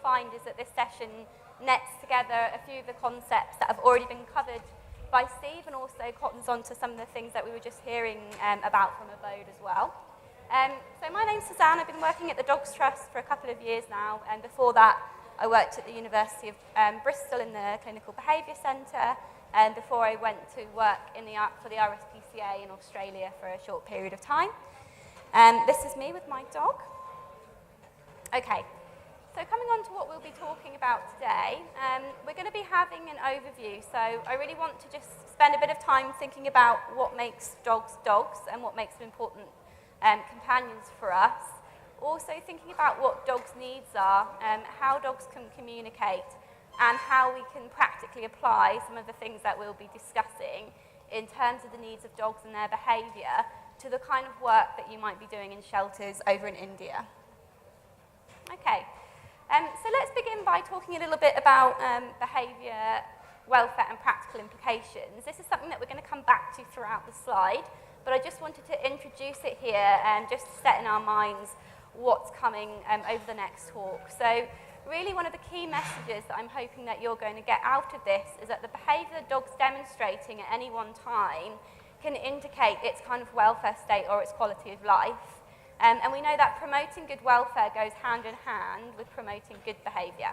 find is that this session nets together a few of the concepts that have already been covered by Steve, and also cottons on to some of the things that we were just hearing about from Abode as well. So my name's Suzanne. I've been working at the Dogs Trust for a couple of years now, and before that I worked at the University of Bristol in the Clinical Behaviour Centre, and before I went to work for the RSPCA in Australia for a short period of time. This is me with my dog. Okay, so coming on to what we'll be talking about today, we're going to be having an overview. So I really want to just spend a bit of time thinking about what makes dogs dogs and what makes them important companions for us. Also thinking about what dogs' needs are, how dogs can communicate, and how we can practically apply some of the things that we'll be discussing in terms of the needs of dogs and their behaviour to the kind of work that you might be doing in shelters over in India. Okay, so let's begin by talking a little bit about behaviour, welfare and practical implications. This is something that we're going to come back to throughout the slide, but I just wanted to introduce it here and just to set in our minds what's coming over the next talk. So really one of the key messages that I'm hoping that you're going to get out of this is that the behaviour the dog's demonstrating at any one time can indicate its kind of welfare state or its quality of life. And we know that promoting good welfare goes hand in hand with promoting good behaviour.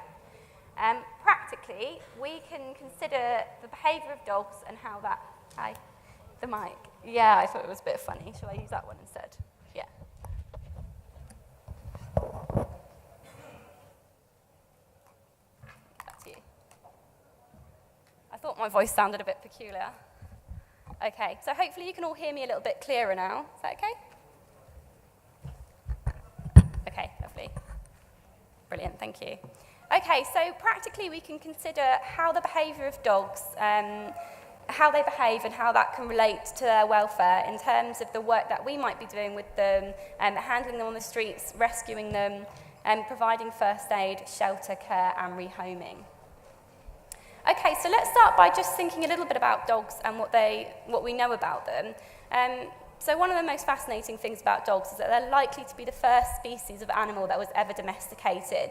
Practically, we can consider the behaviour of dogs and how that... Hi, the mic. Yeah, I thought it was a bit funny. Shall I use that one instead? Yeah. That's you. I thought my voice sounded a bit peculiar. Okay, so hopefully you can all hear me a little bit clearer now. Is that okay? Okay, lovely. Brilliant, thank you. Okay, so practically we can consider how the behaviour of dogs, how they behave and how that can relate to their welfare in terms of the work that we might be doing with them, handling them on the streets, rescuing them, and providing first aid, shelter, care and rehoming. Okay, so let's start by just thinking a little bit about dogs and what we know about them. So one of the most fascinating things about dogs is that they're likely to be the first species of animal that was ever domesticated.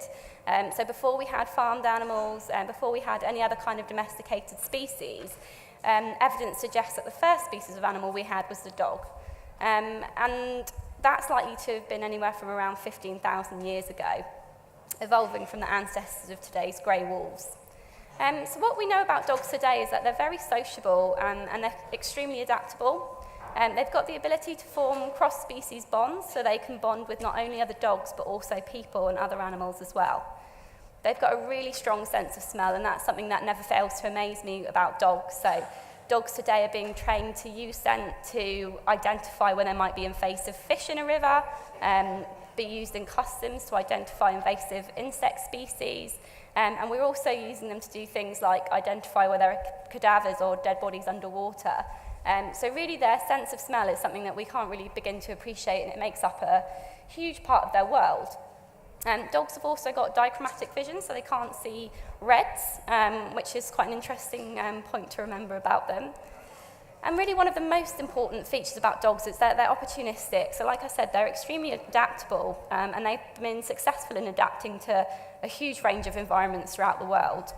So before we had farmed animals, and before we had any other kind of domesticated species, evidence suggests that the first species of animal we had was the dog. And that's likely to have been anywhere from around 15,000 years ago, evolving from the ancestors of today's grey wolves. So what we know about dogs today is that they're very sociable and they're extremely adaptable. They've got the ability to form cross-species bonds, so they can bond with not only other dogs but also people and other animals as well. They've got a really strong sense of smell, and that's something that never fails to amaze me about dogs. So dogs today are being trained to use scent to identify when there might be invasive fish in a river, be used in customs to identify invasive insect species, and we're also using them to do things like identify where there are cadavers or dead bodies underwater. So really their sense of smell is something that we can't really begin to appreciate, and it makes up a huge part of their world. Dogs have also got dichromatic vision, so they can't see reds, which is quite an interesting point to remember about them. And really one of the most important features about dogs is that they're opportunistic. So like I said, they're extremely adaptable, and they've been successful in adapting to a huge range of environments throughout the world.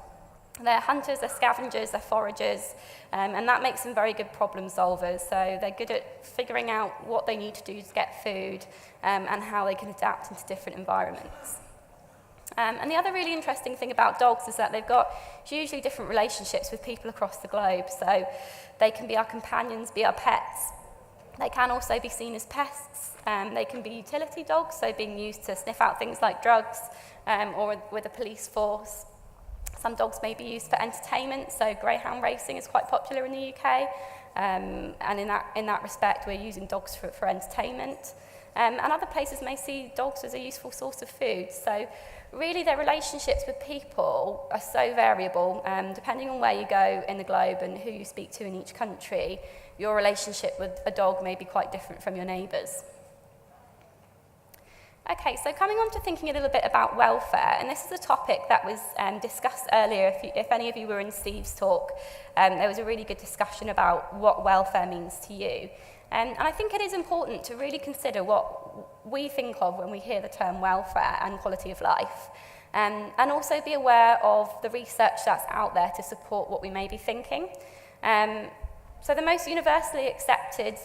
They're hunters, they're scavengers, they're foragers, and that makes them very good problem solvers. So they're good at figuring out what they need to do to get food, and how they can adapt into different environments. And the other really interesting thing about dogs is that they've got hugely different relationships with people across the globe. So they can be our companions, be our pets. They can also be seen as pests. They can be utility dogs, so being used to sniff out things like drugs, or with a police force. Some dogs may be used for entertainment, so greyhound racing is quite popular in the UK, and in that respect we're using dogs for entertainment. And other places may see dogs as a useful source of food. So really their relationships with people are so variable, depending on where you go in the globe and who you speak to in each country. Your relationship with a dog may be quite different from your neighbours. Okay, so coming on to thinking a little bit about welfare, and this is a topic that was discussed earlier. If any of you were in Steve's talk, there was a really good discussion about what welfare means to you. And I think it is important to really consider what we think of when we hear the term welfare and quality of life. and also be aware of the research that's out there to support what we may be thinking. So the most universally accepted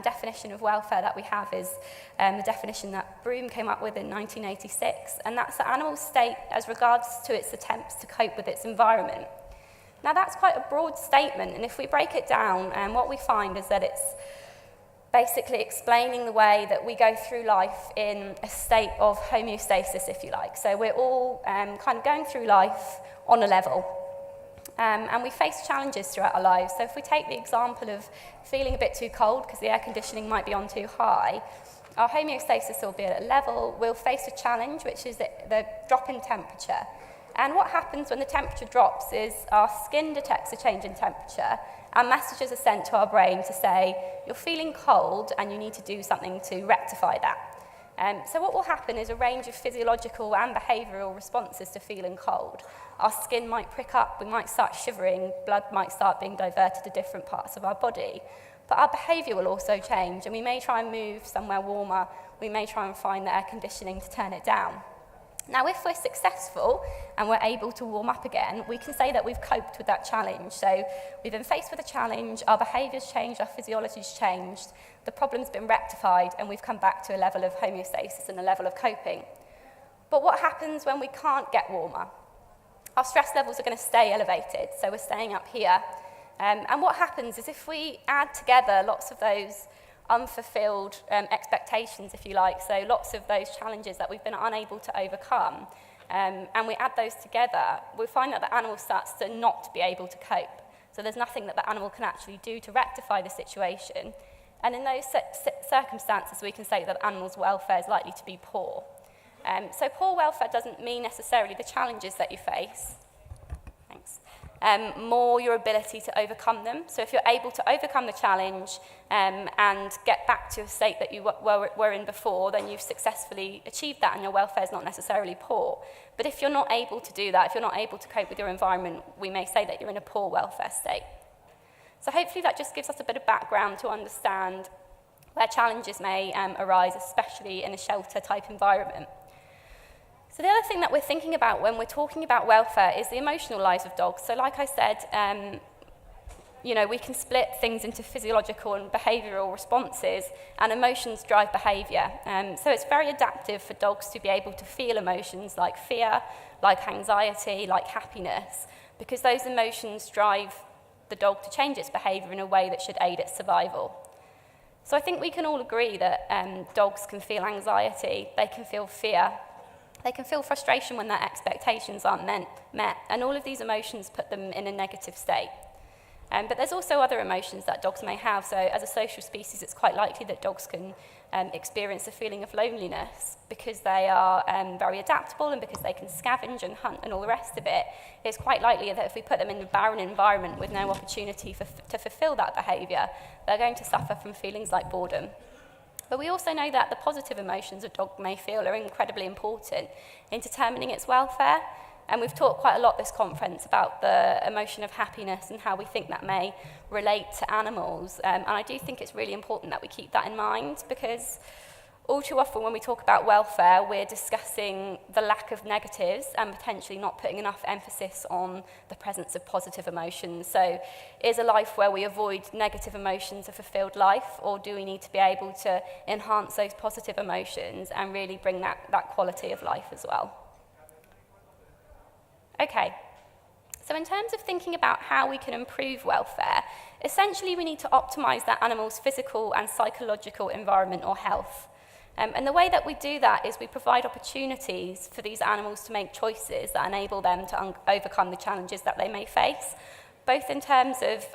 definition of welfare that we have is the definition that Broom came up with in 1986, and that's the animal state as regards to its attempts to cope with its environment. Now that's quite a broad statement, and if we break it down, what we find is that it's basically explaining the way that we go through life in a state of homeostasis, if you like. So we're all kind of going through life on a level. And we face challenges throughout our lives. So if we take the example of feeling a bit too cold because the air conditioning might be on too high, our homeostasis will be at a level. We'll face a challenge, which is the drop in temperature. And what happens when the temperature drops is our skin detects a change in temperature, and messages are sent to our brain to say, you're feeling cold and you need to do something to rectify that. So what will happen is a range of physiological and behavioural responses to feeling cold. Our skin might prick up, we might start shivering, blood might start being diverted to different parts of our body. But our behaviour will also change, and we may try and move somewhere warmer, we may try and find the air conditioning to turn it down. Now, if we're successful and we're able to warm up again, we can say that we've coped with that challenge. So we've been faced with a challenge, our behaviour's changed, our physiology's changed, the problem's been rectified, and we've come back to a level of homeostasis and a level of coping. But what happens when we can't get warmer? Our stress levels are going to stay elevated, so we're staying up here. And what happens is if we add together lots of those unfulfilled expectations, if you like, so lots of those challenges that we've been unable to overcome, and we add those together, we find that the animal starts to not be able to cope. So there's nothing that the animal can actually do to rectify the situation. And in those circumstances, we can say that the animal's welfare is likely to be poor. So poor welfare doesn't mean necessarily the challenges that you face. Thanks. More your ability to overcome them. So if you're able to overcome the challenge and get back to a state that you were in before, then you've successfully achieved that and your welfare is not necessarily poor. But if you're not able to do that, if you're not able to cope with your environment, we may say that you're in a poor welfare state. So hopefully that just gives us a bit of background to understand where challenges may arise, especially in a shelter-type environment. So the other thing that we're thinking about when we're talking about welfare is the emotional lives of dogs. So like I said, we can split things into physiological and behavioural responses, and emotions drive behaviour. So it's very adaptive for dogs to be able to feel emotions like fear, like anxiety, like happiness, because those emotions drive the dog to change its behaviour in a way that should aid its survival. So I think we can all agree that dogs can feel anxiety, they can feel fear, they can feel frustration when their expectations aren't met, and all of these emotions put them in a negative state. But there's also other emotions that dogs may have. So as a social species, it's quite likely that dogs can experience a feeling of loneliness because they are very adaptable and because they can scavenge and hunt and all the rest of it. It's quite likely that if we put them in a barren environment with no opportunity to fulfill that behaviour, they're going to suffer from feelings like boredom. But we also know that the positive emotions a dog may feel are incredibly important in determining its welfare. And we've talked quite a lot this conference about the emotion of happiness and how we think that may relate to animals. And I do think it's really important that we keep that in mind, because all too often when we talk about welfare, we're discussing the lack of negatives and potentially not putting enough emphasis on the presence of positive emotions. So is a life where we avoid negative emotions a fulfilled life, or do we need to be able to enhance those positive emotions and really bring that quality of life as well? Okay, so in terms of thinking about how we can improve welfare, essentially we need to optimise that animal's physical and psychological environment or health. And the way that we do that is we provide opportunities for these animals to make choices that enable them to overcome the challenges that they may face, both in terms of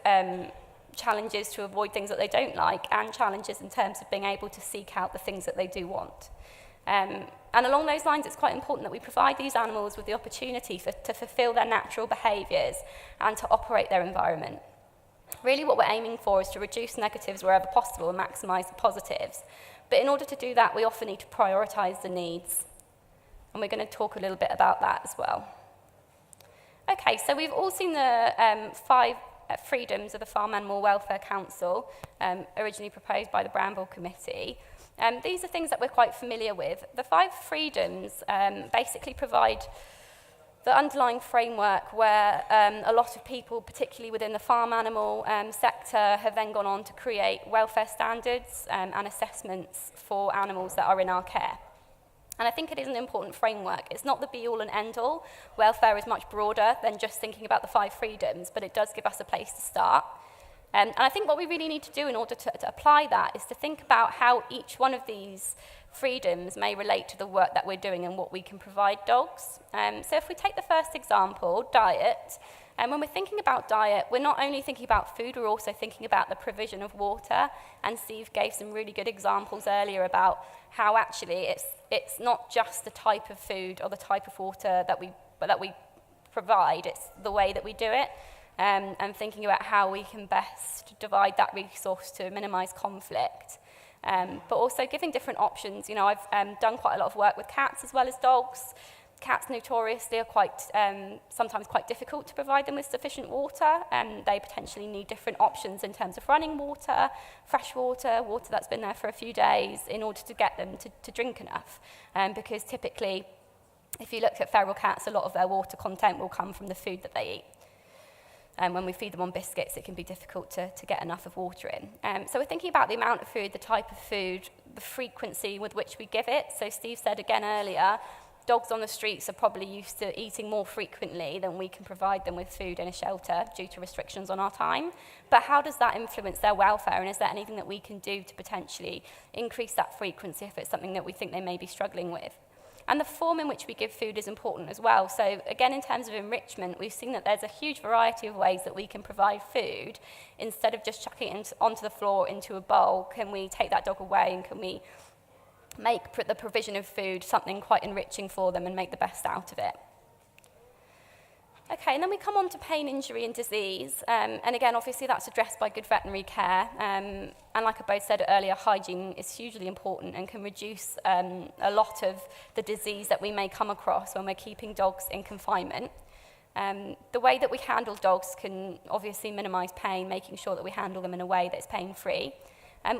challenges to avoid things that they don't like and challenges in terms of being able to seek out the things that they do want. And along those lines, it's quite important that we provide these animals with the opportunity to fulfill their natural behaviours and to operate their environment. Really what we're aiming for is to reduce negatives wherever possible and maximise the positives. But in order to do that, we often need to prioritise the needs. And we're going to talk a little bit about that as well. Okay, so we've all seen the 5 freedoms of the Farm Animal Welfare Council, originally proposed by the Bramble Committee. These are things that we're quite familiar with. The 5 freedoms basically provide the underlying framework where a lot of people, particularly within the farm animal sector, have then gone on to create welfare standards and assessments for animals that are in our care. And I think it is an important framework. It's not the be-all and end-all. Welfare is much broader than just thinking about the 5 freedoms, but it does give us a place to start. And I think what we really need to do in order to apply that is to think about how each one of these freedoms may relate to the work that we're doing and what we can provide dogs. So if we take the first example, diet, and when we're thinking about diet, we're not only thinking about food, we're also thinking about the provision of water. And Steve gave some really good examples earlier about how actually it's not just the type of food or the type of water that we provide, it's the way that we do it. And thinking about how we can best divide that resource to minimize conflict. But also giving different options. You know, I've done quite a lot of work with cats as well as dogs. Cats notoriously are sometimes quite difficult to provide them with sufficient water, and they potentially need different options in terms of running water, fresh water, water that's been there for a few days, in order to get them to drink enough. Because typically, if you look at feral cats, a lot of their water content will come from the food that they eat. And when we feed them on biscuits, it can be difficult to get enough of water in. So we're thinking about the amount of food, the type of food, the frequency with which we give it. So Steve said again earlier, dogs on the streets are probably used to eating more frequently than we can provide them with food in a shelter due to restrictions on our time. But how does that influence their welfare? And is there anything that we can do to potentially increase that frequency if it's something that we think they may be struggling with? And the form in which we give food is important as well. So again, in terms of enrichment, we've seen that there's a huge variety of ways that we can provide food. Instead of just chucking it onto the floor into a bowl, can we take that dog away and can we make the provision of food something quite enriching for them and make the best out of it? Okay, and then we come on to pain, injury, and disease. And again, obviously, that's addressed by good veterinary care. And like I both said earlier, hygiene is hugely important and can reduce a lot of the disease that we may come across when we're keeping dogs in confinement. The way that we handle dogs can obviously minimise pain, making sure that we handle them in a way that's pain-free.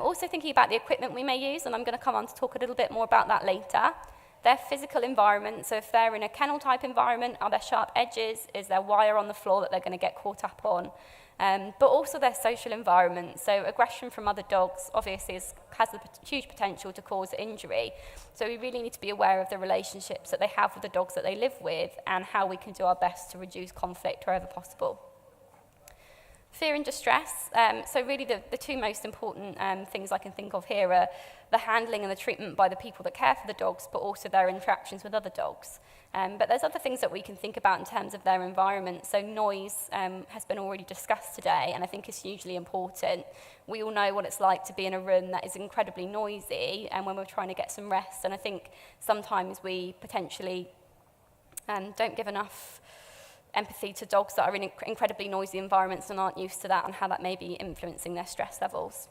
Also thinking about the equipment we may use, and I'm going to come on to talk a little bit more about that later. Their physical environment, so if they're in a kennel-type environment, are there sharp edges? Is there wire on the floor that they're going to get caught up on? But also their social environment. So aggression from other dogs obviously has a huge potential to cause injury. So we really need to be aware of the relationships that they have with the dogs that they live with and how we can do our best to reduce conflict wherever possible. Fear and distress. So really the two most important things I can think of here are the handling and the treatment by the people that care for the dogs, but also their interactions with other dogs. But there's other things that we can think about in terms of their environment. So noise has been already discussed today, and I think is hugely important. We all know what it's like to be in a room that is incredibly noisy, and when we're trying to get some rest. And I think sometimes we potentially don't give enough empathy to dogs that are in incredibly noisy environments and aren't used to that, and how that may be influencing their stress levels.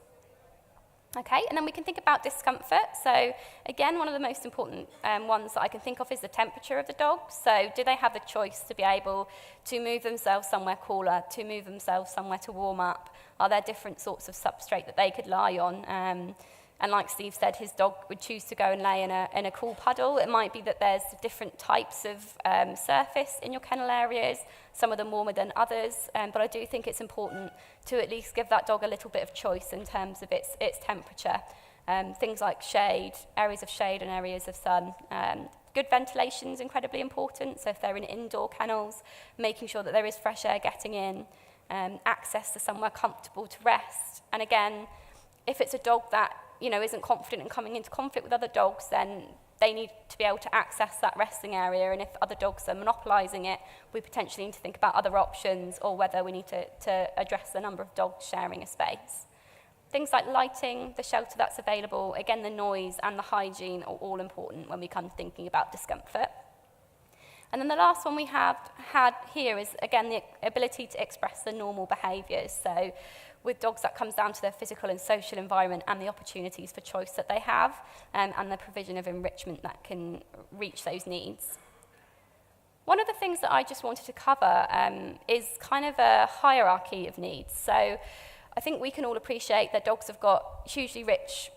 Okay, and then we can think about discomfort. So again, one of the most important ones that I can think of is the temperature of the dog. So do they have the choice to be able to move themselves somewhere cooler, to move themselves somewhere to warm up? Are there different sorts of substrate that they could lie on? And like Steve said, his dog would choose to go and lay in a cool puddle. It might be that there's different types of surface in your kennel areas, some of them warmer than others, but I do think it's important to at least give that dog a little bit of choice in terms of its temperature. Things like shade, areas of shade and areas of sun. Good ventilation is incredibly important, so if they're in indoor kennels, making sure that there is fresh air getting in, access to somewhere comfortable to rest. And again, if it's a dog that isn't confident in coming into conflict with other dogs, then they need to be able to access that resting area. And if other dogs are monopolising it, we potentially need to think about other options or whether we need to address the number of dogs sharing a space. Things like lighting, the shelter that's available, again, the noise and the hygiene are all important when we come thinking about discomfort. And then the last one we have had here is, again, the ability to express the normal behaviours. So with dogs, that comes down to their physical and social environment and the opportunities for choice that they have, and the provision of enrichment that can reach those needs. One of the things that I just wanted to cover is kind of a hierarchy of needs. So I think we can all appreciate that dogs have got hugely rich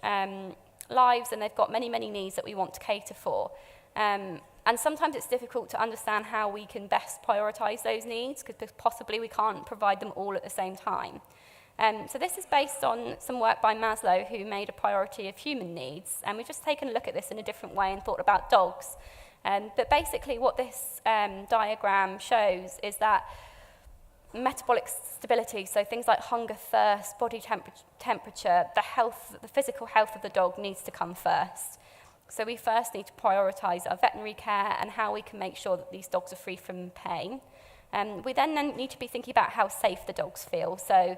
lives, and they've got many, many needs that we want to cater for. And sometimes it's difficult to understand how we can best prioritise those needs, because possibly we can't provide them all at the same time. So this is based on some work by Maslow, who made a priority of human needs, and we've just taken a look at this in a different way and thought about dogs. But basically what this diagram shows is that metabolic stability, so things like hunger, thirst, body temperature, the physical health of the dog needs to come first. So we first need to prioritise our veterinary care and how we can make sure that these dogs are free from pain. We then need to be thinking about how safe the dogs feel. So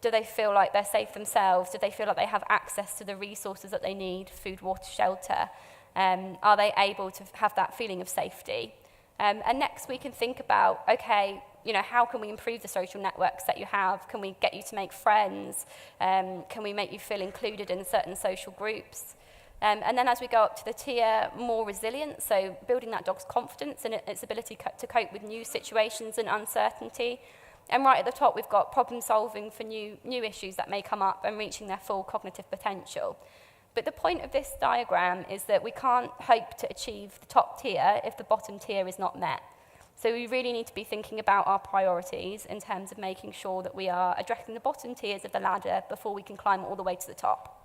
do they feel like they're safe themselves? Do they feel like they have access to the resources that they need, food, water, shelter? Are they able to have that feeling of safety? And next we can think about, okay, how can we improve the social networks that you have? Can we get you to make friends? Can we make you feel included in certain social groups? And then as we go up to the tier, more resilience, so building that dog's confidence and its ability to cope with new situations and uncertainty. And right at the top, we've got problem solving for new issues that may come up and reaching their full cognitive potential. But the point of this diagram is that we can't hope to achieve the top tier if the bottom tier is not met. So we really need to be thinking about our priorities in terms of making sure that we are addressing the bottom tiers of the ladder before we can climb all the way to the top.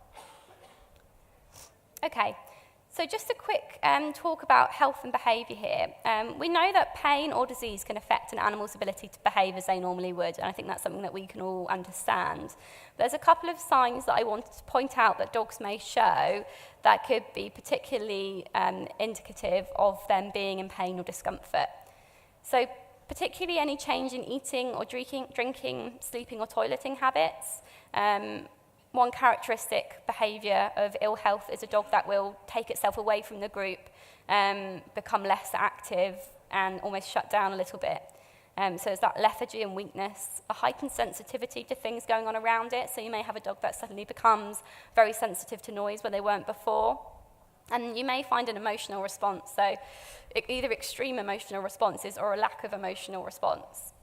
Okay, so just a quick talk about health and behaviour here. We know that pain or disease can affect an animal's ability to behave as they normally would, and I think that's something that we can all understand. There's a couple of signs that I wanted to point out that dogs may show that could be particularly indicative of them being in pain or discomfort. So particularly any change in eating or drinking, sleeping or toileting habits. One characteristic behaviour of ill health is a dog that will take itself away from the group, become less active and almost shut down a little bit. So there's that lethargy and weakness, a heightened sensitivity to things going on around it. So you may have a dog that suddenly becomes very sensitive to noise where they weren't before. And you may find an emotional response, so either extreme emotional responses or a lack of emotional response.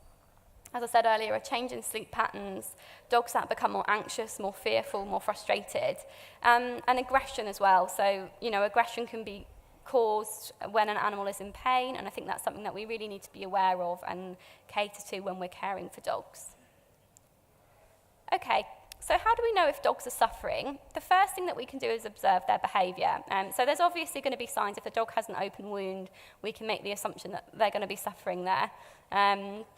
As I said earlier, a change in sleep patterns, dogs that become more anxious, more fearful, more frustrated, and aggression as well. So, aggression can be caused when an animal is in pain, and I think that's something that we really need to be aware of and cater to when we're caring for dogs. Okay, so how do we know if dogs are suffering? The first thing that we can do is observe their behaviour. So there's obviously going to be signs. If the dog has an open wound, we can make the assumption that they're going to be suffering there.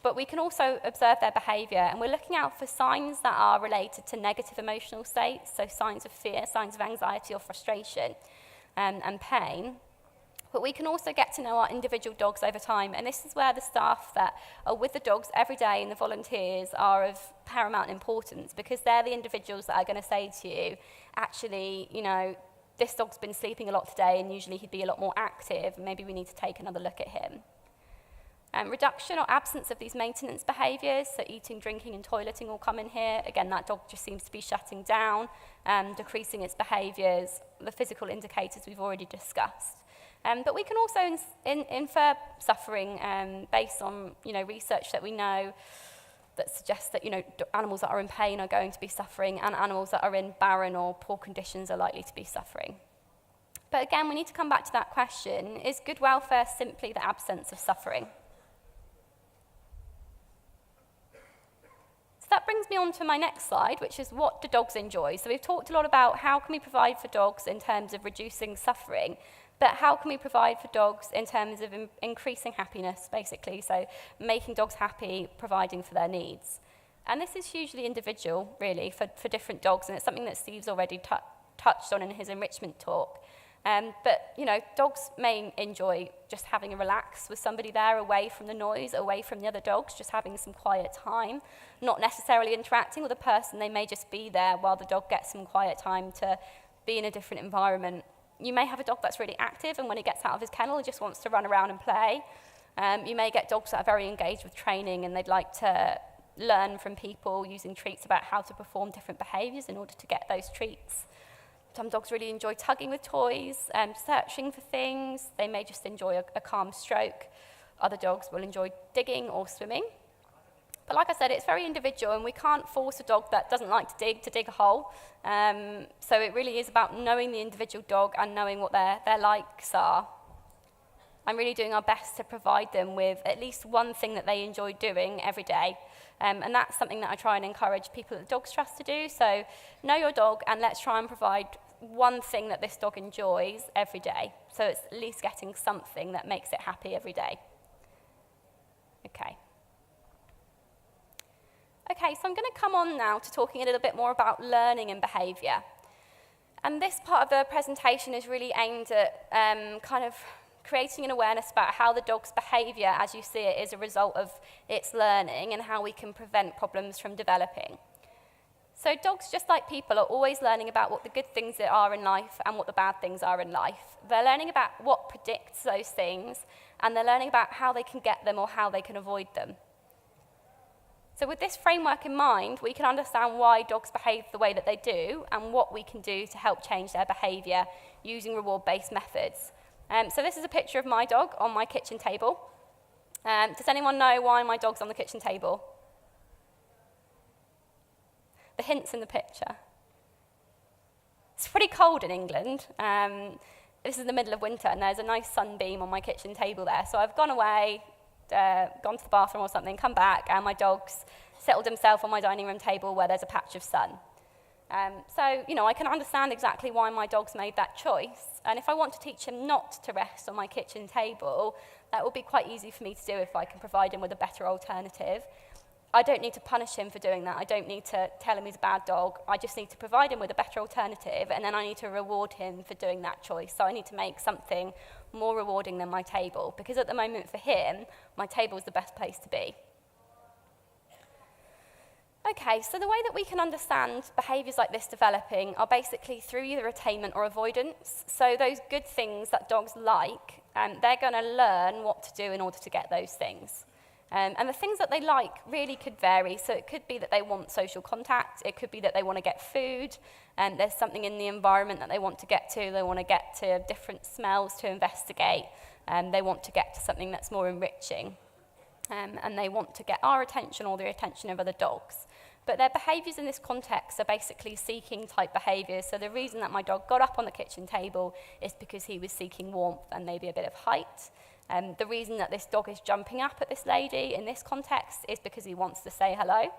But we can also observe their behaviour, and we're looking out for signs that are related to negative emotional states, so signs of fear, signs of anxiety or frustration, and pain. But we can also get to know our individual dogs over time, and this is where the staff that are with the dogs every day and the volunteers are of paramount importance, because they're the individuals that are going to say to you, actually, this dog's been sleeping a lot today and usually he'd be a lot more active, and maybe we need to take another look at him. Reduction or absence of these maintenance behaviours, so eating, drinking and toileting all come in here. Again, that dog just seems to be shutting down, decreasing its behaviours, the physical indicators we've already discussed. But we can also infer suffering based on research that we know that suggests that animals that are in pain are going to be suffering, and animals that are in barren or poor conditions are likely to be suffering. But again, we need to come back to that question: is good welfare simply the absence of suffering? So that brings me on to my next slide, which is what do dogs enjoy? So we've talked a lot about how can we provide for dogs in terms of reducing suffering. But how can we provide for dogs in terms of increasing happiness, basically? So making dogs happy, providing for their needs. And this is hugely individual, really, for different dogs, and it's something that Steve's already touched on in his enrichment talk. But, dogs may enjoy just having a relax with somebody there, away from the noise, away from the other dogs, just having some quiet time, not necessarily interacting with a person. They may just be there while the dog gets some quiet time to be in a different environment. You may have a dog that's really active, and when he gets out of his kennel, he just wants to run around and play. You may get dogs that are very engaged with training, and they'd like to learn from people using treats about how to perform different behaviours in order to get those treats. Some dogs really enjoy tugging with toys, searching for things. They may just enjoy a calm stroke. Other dogs will enjoy digging or swimming. But like I said, it's very individual, and we can't force a dog that doesn't like to dig a hole. So it really is about knowing the individual dog and knowing what their likes are. I'm really doing our best to provide them with at least one thing that they enjoy doing every day. And that's something that I try and encourage people at Dogs Trust to do. So know your dog, and let's try and provide one thing that this dog enjoys every day. So it's at least getting something that makes it happy every day. Okay, so I'm going to come on now to talking a little bit more about learning and behaviour. And this part of the presentation is really aimed at kind of creating an awareness about how the dog's behaviour, as you see it, is a result of its learning and how we can prevent problems from developing. So dogs, just like people, are always learning about what the good things there are in life and what the bad things are in life. They're learning about what predicts those things, and they're learning about how they can get them or how they can avoid them. So with this framework in mind, we can understand why dogs behave the way that they do and what we can do to help change their behaviour using reward-based methods. So this is a picture of my dog on my kitchen table. Does anyone know why my dog's on the kitchen table? The hint's in the picture. It's pretty cold in England. This is the middle of winter, and there's a nice sunbeam on my kitchen table there. So I've gone away, gone to the bathroom or something, come back, and my dog's settled himself on my dining room table where there's a patch of sun. So, you know, I can understand exactly why my dog's made that choice. And if I want to teach him not to rest on my kitchen table, that will be quite easy for me to do if I can provide him with a better alternative. I don't need to punish him for doing that. I don't need to tell him he's a bad dog. I just need to provide him with a better alternative, and then I need to reward him for doing that choice. So I need to make something more rewarding than my table, because at the moment for him, my table is the best place to be. Okay, so the way that we can understand behaviours like this developing are basically through either attainment or avoidance. So those good things that dogs like, they're going to learn what to do in order to get those things. And the things that they like really could vary. So it could be that they want social contact. It could be that they want to get food. And there's something in the environment that they want to get to. They want to get to different smells to investigate. They want to get to something that's more enriching. And they want to get our attention or the attention of other dogs. But their behaviours in this context are basically seeking type behaviours. So the reason that my dog got up on the kitchen table is because he was seeking warmth and maybe a bit of height. The reason that this dog is jumping up at this lady in this context is because he wants to say hello.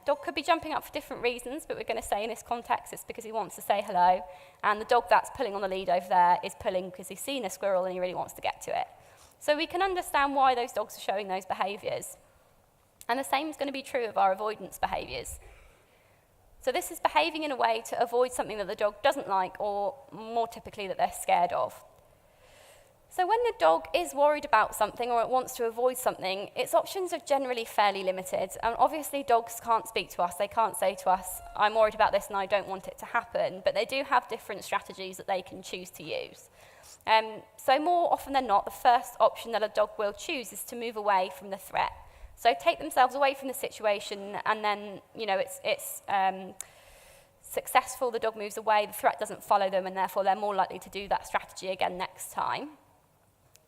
Dog could be jumping up for different reasons, but we're going to say in this context it's because he wants to say hello. And the dog that's pulling on the lead over there is pulling because he's seen a squirrel and he really wants to get to it. So we can understand why those dogs are showing those behaviours. And the same is going to be true of our avoidance behaviours. So this is behaving in a way to avoid something that the dog doesn't like, or more typically that they're scared of. So when the dog is worried about something or it wants to avoid something, its options are generally fairly limited. And obviously dogs can't speak to us. They can't say to us, I'm worried about this and I don't want it to happen. But they do have different strategies that they can choose to use. So more often than not, the first option that a dog will choose is to move away from the threat. So take themselves away from the situation, and then, you know, it's successful, the dog moves away, the threat doesn't follow them, and therefore they're more likely to do that strategy again next time.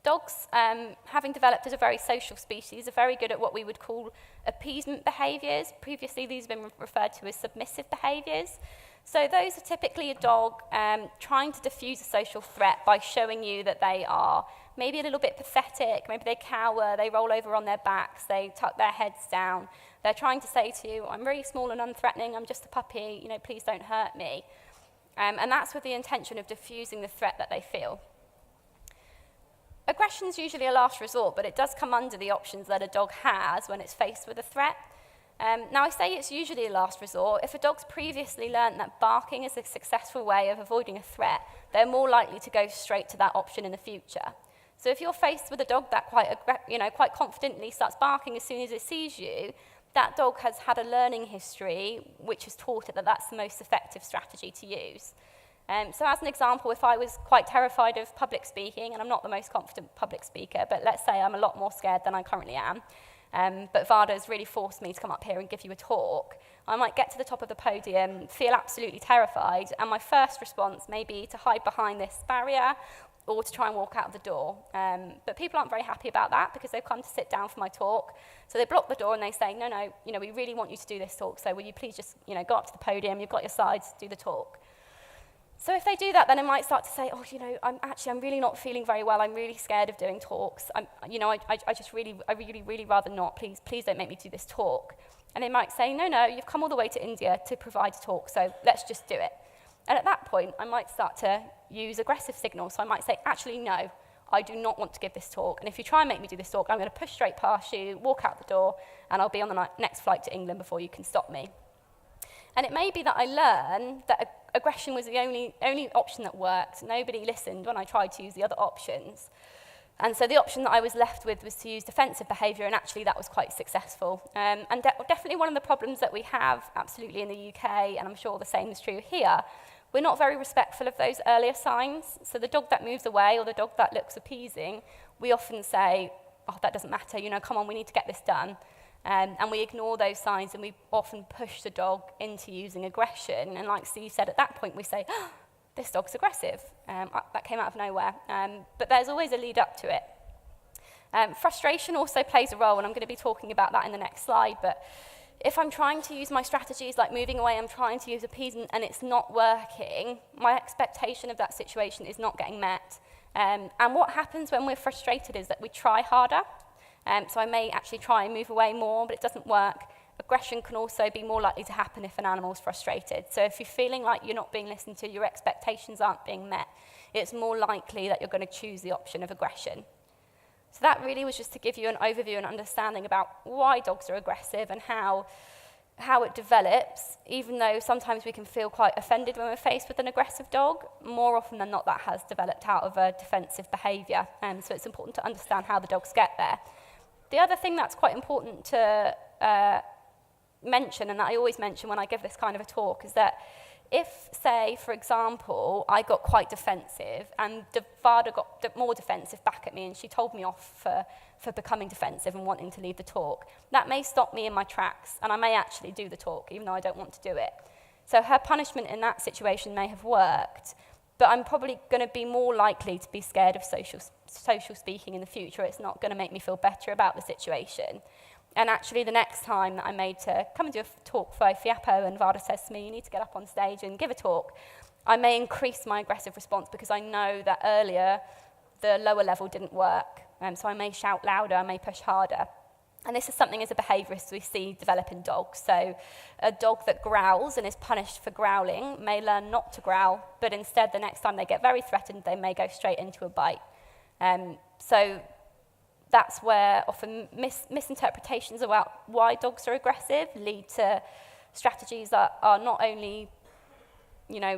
Dogs, having developed as a very social species, are very good at what we would call appeasement behaviors. Previously, these have been referred to as submissive behaviors. So those are typically a dog trying to diffuse a social threat by showing you that they are maybe a little bit pathetic, maybe they cower, they roll over on their backs, they tuck their heads down. They're trying to say to you, I'm really small and unthreatening, I'm just a puppy, you know, please don't hurt me. And that's with the intention of diffusing the threat that they feel. Aggression is usually a last resort, but it does come under the options that a dog has when it's faced with a threat. Now, I say it's usually a last resort. If a dog's previously learned that barking is a successful way of avoiding a threat, they're more likely to go straight to that option in the future. So if you're faced with a dog that quite confidently starts barking as soon as it sees you, that dog has had a learning history which has taught it that that's the most effective strategy to use. So as an example, if I was quite terrified of public speaking, and I'm not the most confident public speaker, but let's say I'm a lot more scared than I currently am, but Vada's really forced me to come up here and give you a talk, I might get to the top of the podium, feel absolutely terrified, and my first response may be to hide behind this barrier or to try and walk out of the door. But people aren't very happy about that because they've come to sit down for my talk. So they block the door and they say, no, we really want you to do this talk, so will you please just, go up to the podium, you've got your slides, do the talk. So if they do that, then I might start to say, I'm really not feeling very well, I'm really scared of doing talks, I really rather not, please don't make me do this talk. And they might say, no, you've come all the way to India to provide a talk, so let's just do it. And at that point, I might start to use aggressive signals. So I might say, actually, no, I do not want to give this talk. And if you try and make me do this talk, I'm going to push straight past you, walk out the door, and I'll be on the next flight to England before you can stop me. And it may be that I learn that aggression was the only option that worked. Nobody listened when I tried to use the other options. And so the option that I was left with was to use defensive behaviour, and actually that was quite successful. And definitely one of the problems that we have, absolutely in the UK, and I'm sure the same is true here, we're not very respectful of those earlier signs. So the dog that moves away or the dog that looks appeasing, we often say, that doesn't matter, come on, we need to get this done. And we ignore those signs, and we often push the dog into using aggression. And like Steve said, at that point we say, this dog's aggressive. That came out of nowhere. But there's always a lead up to it. Frustration also plays a role, and I'm going to be talking about that in the next slide. But if I'm trying to use my strategies like moving away, I'm trying to use appeasement, and it's not working, my expectation of that situation is not getting met. And what happens when we're frustrated is that we try harder. So I may actually try and move away more, but it doesn't work. Aggression can also be more likely to happen if an animal's frustrated. So if you're feeling like you're not being listened to, your expectations aren't being met, it's more likely that you're going to choose the option of aggression. So that really was just to give you an overview and understanding about why dogs are aggressive and how it develops. Even though sometimes we can feel quite offended when we're faced with an aggressive dog, more often than not that has developed out of a defensive behaviour. So it's important to understand how the dogs get there. The other thing that's quite important to mention, and that I always mention when I give this kind of a talk, is that if, say, for example, I got quite defensive and Vada got more defensive back at me and she told me off for becoming defensive and wanting to leave the talk, that may stop me in my tracks and I may actually do the talk even though I don't want to do it. So her punishment in that situation may have worked, but I'm probably going to be more likely to be scared of social speaking in the future. It's not going to make me feel better about the situation. And actually, the next time that I'm made to come and do a talk for Fiapo and Vada says to me, you need to get up on stage and give a talk, I may increase my aggressive response because I know that earlier the lower level didn't work. So I may shout louder, I may push harder. And this is something as a behaviourist we see develop in dogs. So a dog that growls and is punished for growling may learn not to growl, but instead the next time they get very threatened, they may go straight into a bite. So that's where often misinterpretations about why dogs are aggressive lead to strategies that are not only,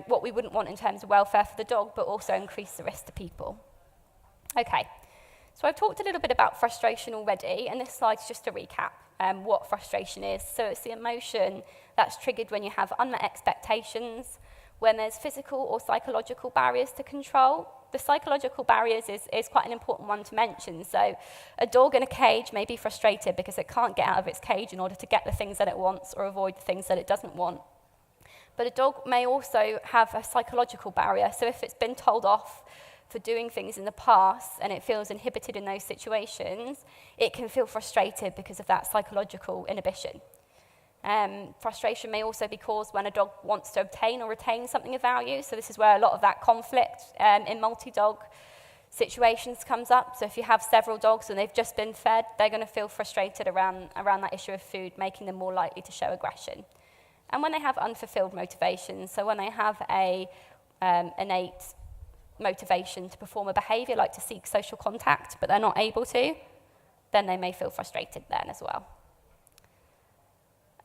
what we wouldn't want in terms of welfare for the dog, but also increase the risk to people. Okay, so I've talked a little bit about frustration already, and this slide's just a recap what frustration is. So it's the emotion that's triggered when you have unmet expectations, when there's physical or psychological barriers to control. The psychological barriers is quite an important one to mention. So a dog in a cage may be frustrated because it can't get out of its cage in order to get the things that it wants or avoid the things that it doesn't want. But a dog may also have a psychological barrier. So if it's been told off for doing things in the past and it feels inhibited in those situations, it can feel frustrated because of that psychological inhibition. Frustration may also be caused when a dog wants to obtain or retain something of value. So this is where a lot of that conflict in multi-dog situations comes up. So if you have several dogs and they've just been fed, they're going to feel frustrated around that issue of food, making them more likely to show aggression. And when they have unfulfilled motivations, so when they have a innate motivation to perform a behaviour like to seek social contact, but they're not able to, then they may feel frustrated then as well.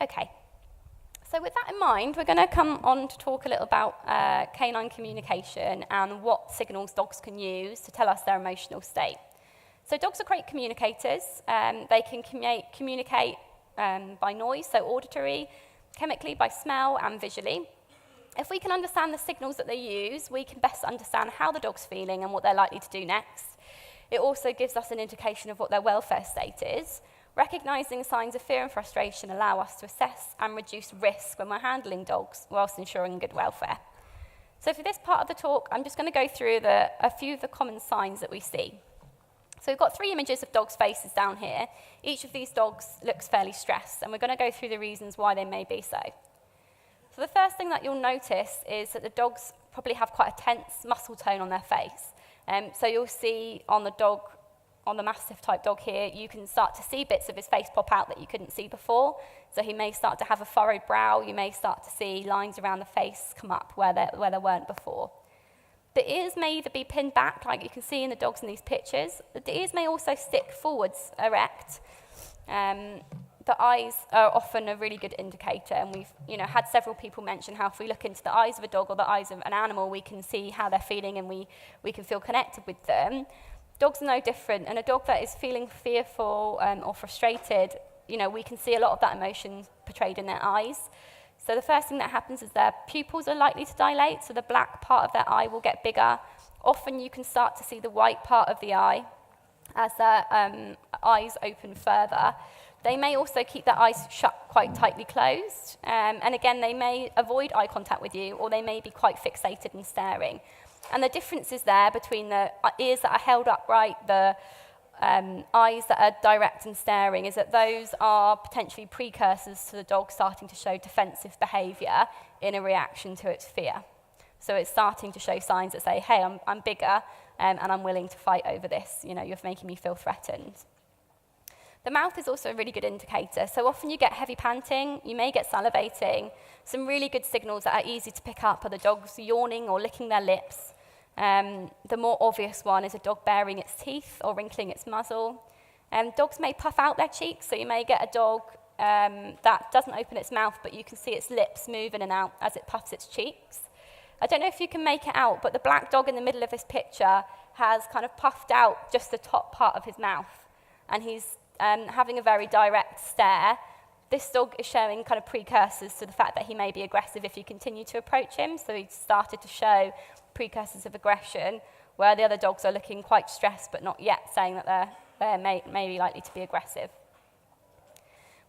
Okay, so with that in mind, we're going to come on to talk a little about canine communication and what signals dogs can use to tell us their emotional state. So dogs are great communicators. They can communicate by noise, so auditory, chemically by smell and visually. If we can understand the signals that they use, we can best understand how the dog's feeling and what they're likely to do next. It also gives us an indication of what their welfare state is. Recognising signs of fear and frustration allow us to assess and reduce risk when we're handling dogs whilst ensuring good welfare. So for this part of the talk, I'm just going to go through a few of the common signs that we see. So we've got 3 images of dogs' faces down here. Each of these dogs looks fairly stressed, and we're going to go through the reasons why they may be so. So the first thing that you'll notice is that the dogs probably have quite a tense muscle tone on their face. So you'll see on the Mastiff type dog here, you can start to see bits of his face pop out that you couldn't see before. So he may start to have a furrowed brow. You may start to see lines around the face come up where there weren't before. The ears may either be pinned back, like you can see in the dogs in these pictures. The ears may also stick forwards erect. The eyes are often a really good indicator, and we've had several people mention how if we look into the eyes of a dog or the eyes of an animal, we can see how they're feeling and we can feel connected with them. Dogs are no different, and a dog that is feeling fearful or frustrated, we can see a lot of that emotion portrayed in their eyes. So the first thing that happens is their pupils are likely to dilate, so the black part of their eye will get bigger. Often you can start to see the white part of the eye as their eyes open further. They may also keep their eyes shut quite tightly closed, and again, they may avoid eye contact with you, or they may be quite fixated and staring. And the difference is there between the ears that are held upright, the eyes that are direct and staring, is that those are potentially precursors to the dog starting to show defensive behaviour in a reaction to its fear. So it's starting to show signs that say, hey, I'm bigger and I'm willing to fight over this. You're making me feel threatened. The mouth is also a really good indicator. So often you get heavy panting, you may get salivating. Some really good signals that are easy to pick up are the dogs yawning or licking their lips. The more obvious one is a dog baring its teeth or wrinkling its muzzle. Dogs may puff out their cheeks, so you may get a dog that doesn't open its mouth, but you can see its lips move in and out as it puffs its cheeks. I don't know if you can make it out, but the black dog in the middle of this picture has kind of puffed out just the top part of his mouth, and he's having a very direct stare. This dog is showing kind of precursors to the fact that he may be aggressive if you continue to approach him, so he's started to show precursors of aggression, where the other dogs are looking quite stressed but not yet saying that they're maybe likely to be aggressive.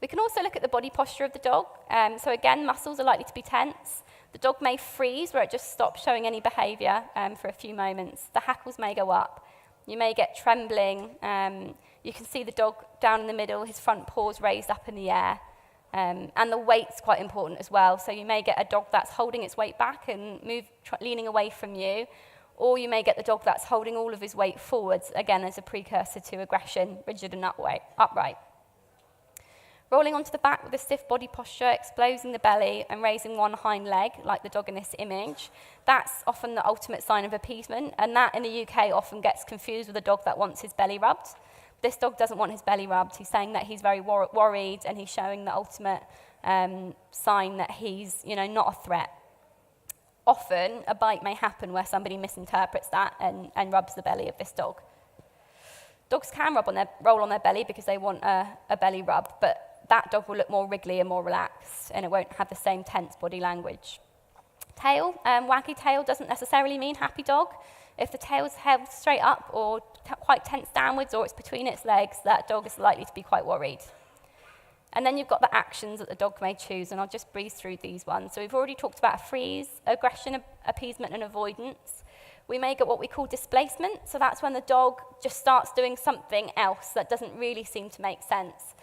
We can also look at the body posture of the dog. So again, muscles are likely to be tense. The dog may freeze where it just stops showing any behaviour for a few moments. The hackles may go up. You may get trembling. You can see the dog down in the middle, his front paws raised up in the air. And the weight's quite important as well. So you may get a dog that's holding its weight back and leaning away from you, or you may get the dog that's holding all of his weight forwards, again as a precursor to aggression, rigid and upright. Rolling onto the back with a stiff body posture, exposing the belly and raising one hind leg, like the dog in this image, that's often the ultimate sign of appeasement, and that in the UK often gets confused with a dog that wants his belly rubbed. This dog doesn't want his belly rubbed. He's saying that he's very worried, and he's showing the ultimate sign that he's, not a threat. Often, a bite may happen where somebody misinterprets that and rubs the belly of this dog. Dogs can roll on their belly because they want a belly rub, but that dog will look more wriggly and more relaxed, and it won't have the same tense body language. Tail, waggy tail doesn't necessarily mean happy dog. If the tail's held straight up or quite tense downwards, or it's between its legs, that dog is likely to be quite worried. And then you've got the actions that the dog may choose, and I'll just breeze through these ones. So we've already talked about freeze, aggression, appeasement, and avoidance. We may get what we call displacement, so that's when the dog just starts doing something else that doesn't really seem to make sense.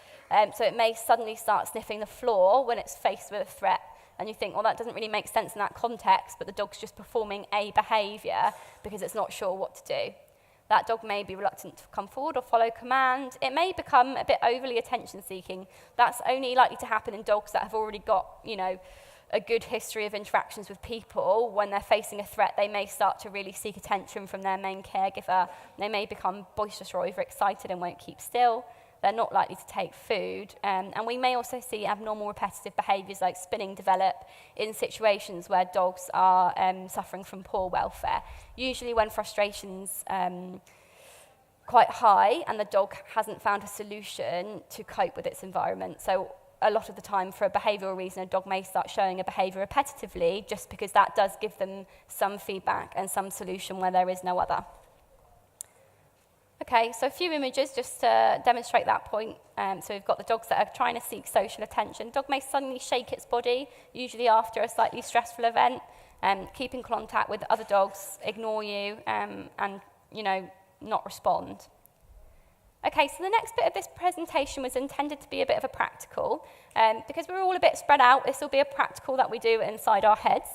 So it may suddenly start sniffing the floor when it's faced with a threat, and you think, well, that doesn't really make sense in that context, but the dog's just performing a behaviour because it's not sure what to do. That dog may be reluctant to come forward or follow command. It may become a bit overly attention-seeking. That's only likely to happen in dogs that have already got, a good history of interactions with people. When they're facing a threat, they may start to really seek attention from their main caregiver. They may become boisterous or overexcited and won't keep still. They're not likely to take food. And we may also see abnormal repetitive behaviours like spinning develop in situations where dogs are suffering from poor welfare. Usually when frustration's quite high and the dog hasn't found a solution to cope with its environment. So a lot of the time, for a behavioural reason, a dog may start showing a behaviour repetitively just because that does give them some feedback and some solution where there is no other. Okay, so a few images just to demonstrate that point. So we've got the dogs that are trying to seek social attention. Dog may suddenly shake its body, usually after a slightly stressful event. keep in contact with other dogs, ignore you, and, not respond. Okay, so the next bit of this presentation was intended to be a bit of a practical. Because we're all a bit spread out, this will be a practical that we do inside our heads.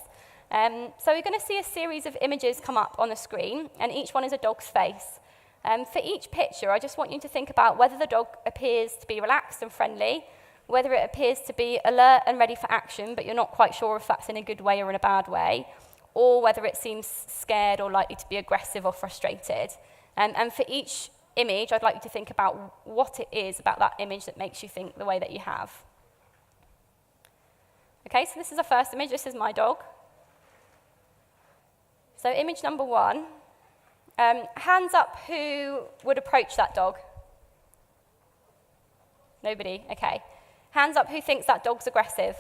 So we're going to see a series of images come up on the screen, and each one is a dog's face. For each picture, I just want you to think about whether the dog appears to be relaxed and friendly, whether it appears to be alert and ready for action, but you're not quite sure if that's in a good way or in a bad way, or whether it seems scared or likely to be aggressive or frustrated. And for each image, I'd like you to think about what it is about that image that makes you think the way that you have. Okay, so this is the first image. This is my dog. So image number 1. Hands up who would approach that dog. Nobody? Okay. Hands up who thinks that dog's aggressive.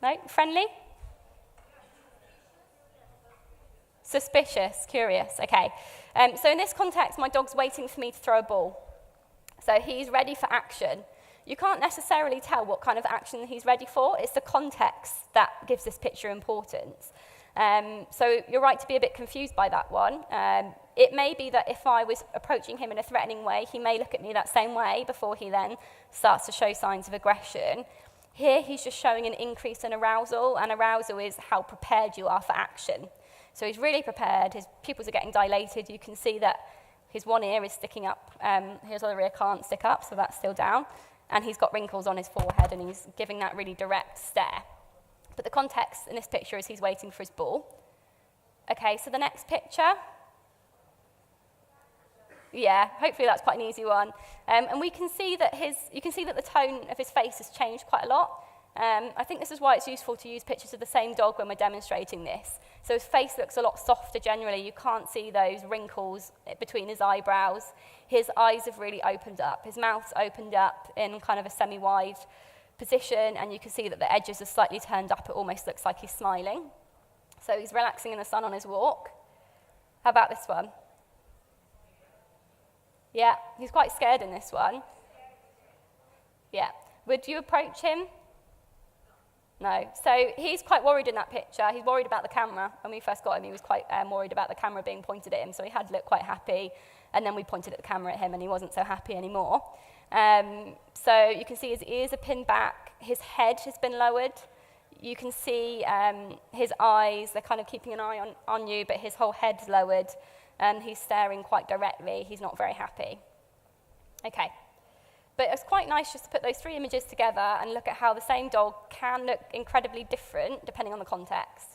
No? Friendly? Suspicious, curious, okay. So in this context, my dog's waiting for me to throw a ball. So he's ready for action. You can't necessarily tell what kind of action he's ready for. It's the context that gives this picture importance. So you're right to be a bit confused by that one. It may be that if I was approaching him in a threatening way, he may look at me that same way before he then starts to show signs of aggression. Here, he's just showing an increase in arousal, and arousal is how prepared you are for action. So he's really prepared, his pupils are getting dilated, you can see that his one ear is sticking up, his other ear can't stick up, so that's still down, and he's got wrinkles on his forehead, and he's giving that really direct stare. But the context in this picture is he's waiting for his ball. Okay, so the next picture. Yeah, hopefully that's quite an easy one. And we can see that you can see that the tone of his face has changed quite a lot. I think this is why it's useful to use pictures of the same dog when we're demonstrating this. So his face looks a lot softer generally. You can't see those wrinkles between his eyebrows. His eyes have really opened up. His mouth's opened up in kind of a semi-wide position, and you can see that the edges are slightly turned up. It almost looks like he's smiling. So he's relaxing in the sun on his walk. How about this one? Yeah, he's quite scared in this one. Yeah. Would you approach him? No. So he's quite worried in that picture. He's worried about the camera. When we first got him, he was quite worried about the camera being pointed at him, so he had looked quite happy. And then we pointed at the camera at him, and he wasn't so happy anymore. So you can see his ears are pinned back. His head has been lowered. You can see his eyes. They're kind of keeping an eye on you, but his whole head's lowered, and he's staring quite directly. He's not very happy. Okay. But it's quite nice just to put those 3 images together and look at how the same dog can look incredibly different depending on the context.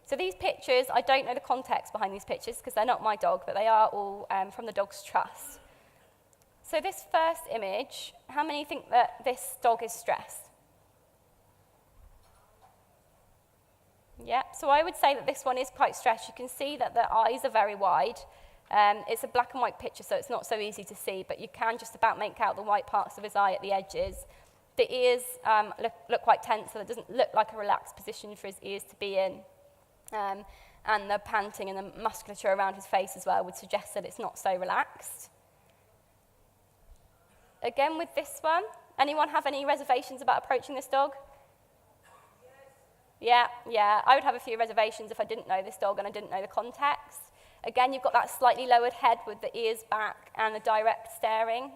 So these pictures, I don't know the context behind these pictures because they're not my dog, but they are all from the dog's trust. So this first image, how many think that this dog is stressed? Yeah, so I would say that this one is quite stressed. You can see that the eyes are very wide. It's a black and white picture, so it's not so easy to see, but you can just about make out the white parts of his eye at the edges. The ears look quite tense, so it doesn't look like a relaxed position for his ears to be in. And the panting and the musculature around his face as well would suggest that it's not so relaxed. Again, with this one, anyone have any reservations about approaching this dog? Yeah, I would have a few reservations if I didn't know this dog and I didn't know the context. Again, you've got that slightly lowered head with the ears back and the direct staring,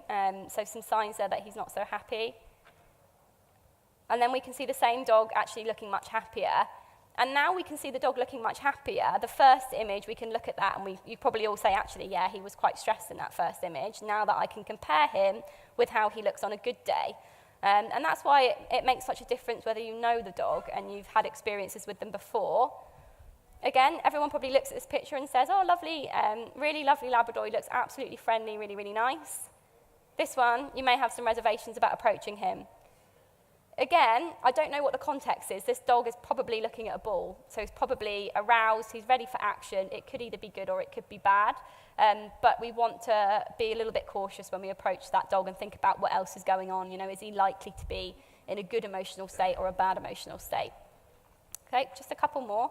so some signs there that he's not so happy. And then we can see the same dog actually looking much happier. And now we can see the dog looking much happier. The first image, we can look at that, and you probably all say, actually, yeah, he was quite stressed in that first image. Now that I can compare him with how he looks on a good day. And that's why it makes such a difference whether you know the dog and you've had experiences with them before. Again, everyone probably looks at this picture and says, oh, lovely, really lovely Labrador. He looks absolutely friendly, really, really nice. This one, you may have some reservations about approaching him. Again, I don't know what the context is. This dog is probably looking at a ball, so he's probably aroused, he's ready for action. It could either be good or it could be bad, but we want to be a little bit cautious when we approach that dog and think about what else is going on. You know, is he likely to be in a good emotional state or a bad emotional state? Okay, just a couple more,